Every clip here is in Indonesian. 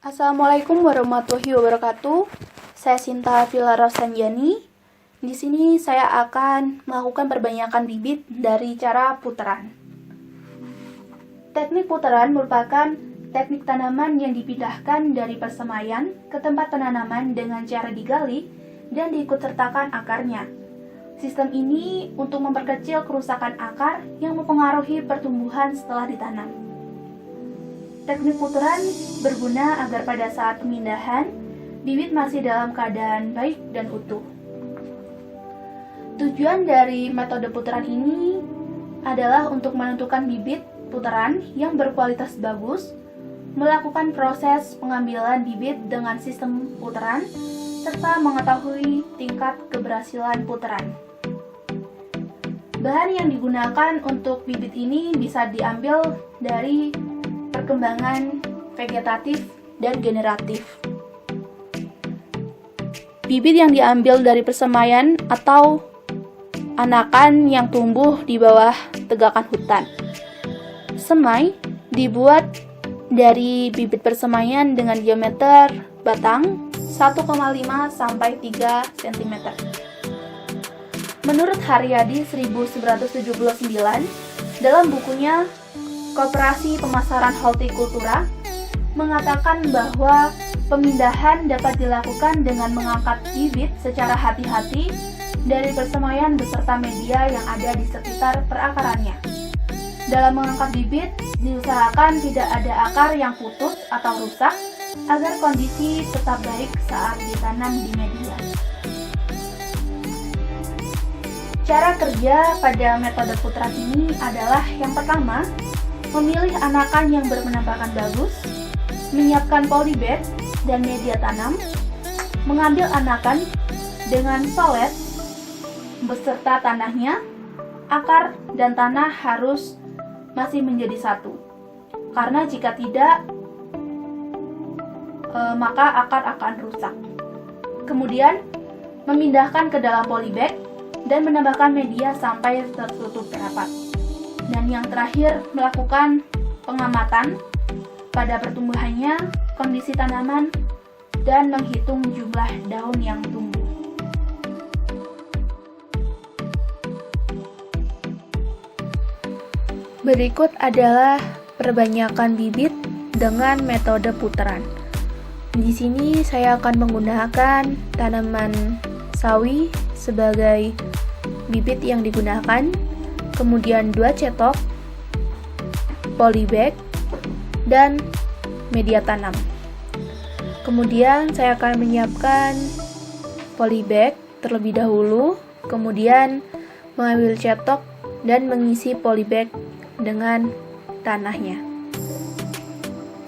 Assalamualaikum warahmatullahi wabarakatuh. Saya Sinta Villa Rosanjani. Di sini saya akan melakukan perbanyakan bibit dari cara putaran. Teknik putaran merupakan teknik tanaman yang dipindahkan dari persemaian ke tempat penanaman dengan cara digali dan diikutsertakan akarnya. Sistem ini untuk memperkecil kerusakan akar yang mempengaruhi pertumbuhan setelah ditanam. Teknik putaran berguna agar pada saat pemindahan, bibit masih dalam keadaan baik dan utuh. Tujuan dari metode putaran ini adalah untuk menentukan bibit putaran yang berkualitas bagus, melakukan proses pengambilan bibit dengan sistem putaran, serta mengetahui tingkat keberhasilan putaran. Bahan yang digunakan untuk bibit ini bisa diambil dari perkembangan vegetatif dan generatif. Bibit yang diambil dari persemaian atau anakan yang tumbuh di bawah tegakan hutan. Semai dibuat dari bibit persemaian dengan diameter batang 1,5 sampai 3 cm. Menurut Haryadi 1979 dalam bukunya Koperasi Pemasaran Hortikultura mengatakan bahwa pemindahan dapat dilakukan dengan mengangkat bibit secara hati-hati dari persemaian beserta media yang ada di sekitar perakarannya. Dalam mengangkat bibit, diusahakan tidak ada akar yang putus atau rusak agar kondisi tetap baik saat ditanam di media. Cara kerja pada metode putaran ini adalah yang pertama, memilih anakan yang berpenampakan bagus, menyiapkan polybag dan media tanam, mengambil anakan dengan solet beserta tanahnya, akar dan tanah harus masih menjadi satu. Karena jika tidak, maka akar akan rusak. Kemudian, memindahkan ke dalam polybag dan menambahkan media sampai tertutup rapat. Dan yang terakhir, melakukan pengamatan pada pertumbuhannya, kondisi tanaman, dan menghitung jumlah daun yang tumbuh. Berikut adalah perbanyakan bibit dengan metode putaran. Di sini saya akan menggunakan tanaman sawi sebagai bibit yang digunakan, kemudian 2 cetok, polybag, dan media tanam. Kemudian saya akan menyiapkan polybag terlebih dahulu, kemudian mengambil cetok dan mengisi polybag dengan tanahnya.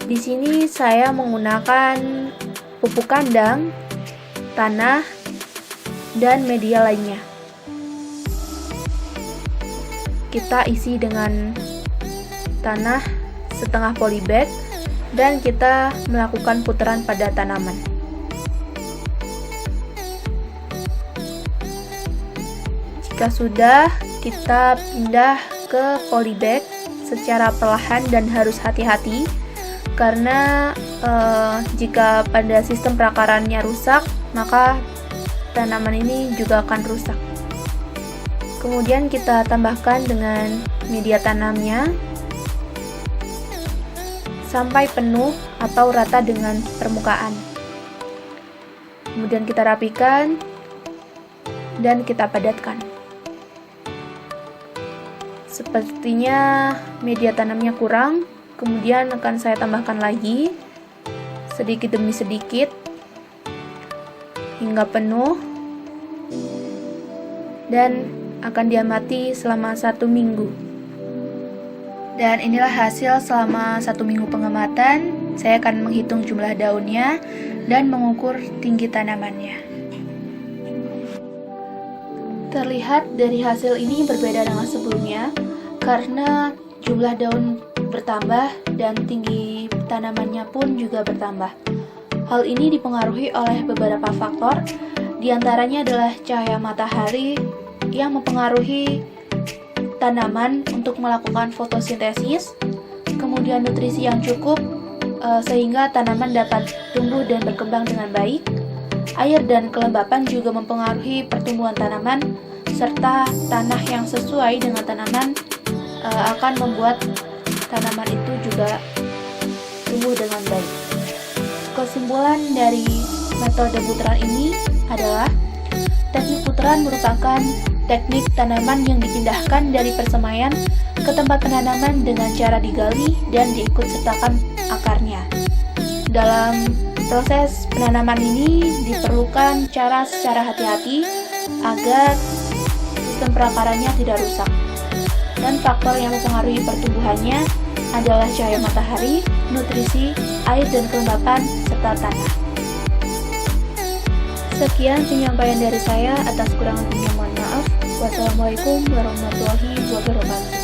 Di sini saya menggunakan pupuk kandang, tanah, dan media lainnya. Kita isi dengan tanah setengah polybag dan kita melakukan putaran pada tanaman. Jika sudah, kita pindah ke polybag secara perlahan dan harus hati-hati karena jika pada sistem perakarannya rusak, maka tanaman ini juga akan rusak. Kemudian kita tambahkan dengan media tanamnya sampai penuh atau rata dengan permukaan. Kemudian kita rapikan dan kita padatkan. Sepertinya media tanamnya kurang, kemudian akan saya tambahkan lagi sedikit demi sedikit hingga penuh dan akan diamati selama 1 minggu. Dan inilah hasil selama 1 minggu pengamatan. Saya akan menghitung jumlah daunnya dan mengukur tinggi tanamannya. Terlihat dari hasil ini berbeda dengan sebelumnya karena jumlah daun bertambah dan tinggi tanamannya pun juga bertambah. Hal ini dipengaruhi oleh beberapa faktor, diantaranya adalah cahaya matahari yang mempengaruhi tanaman untuk melakukan fotosintesis, kemudian nutrisi yang cukup sehingga tanaman dapat tumbuh dan berkembang dengan baik. Air dan kelembapan juga mempengaruhi pertumbuhan tanaman, serta tanah yang sesuai dengan tanaman akan membuat tanaman itu juga tumbuh dengan baik. Kesimpulan dari metode putaran ini adalah teknik putaran merupakan teknik tanaman yang dipindahkan dari persemaian ke tempat penanaman dengan cara digali dan diikut sertakan akarnya. Dalam proses penanaman ini diperlukan cara secara hati-hati agar sistem perakarannya tidak rusak. Dan faktor yang mempengaruhi pertumbuhannya adalah cahaya matahari, nutrisi, air dan kelembapan, serta tanah. Sekian penyampaian dari saya, atas kurang lebihnya mohon maaf. Wassalamualaikum warahmatullahi wabarakatuh.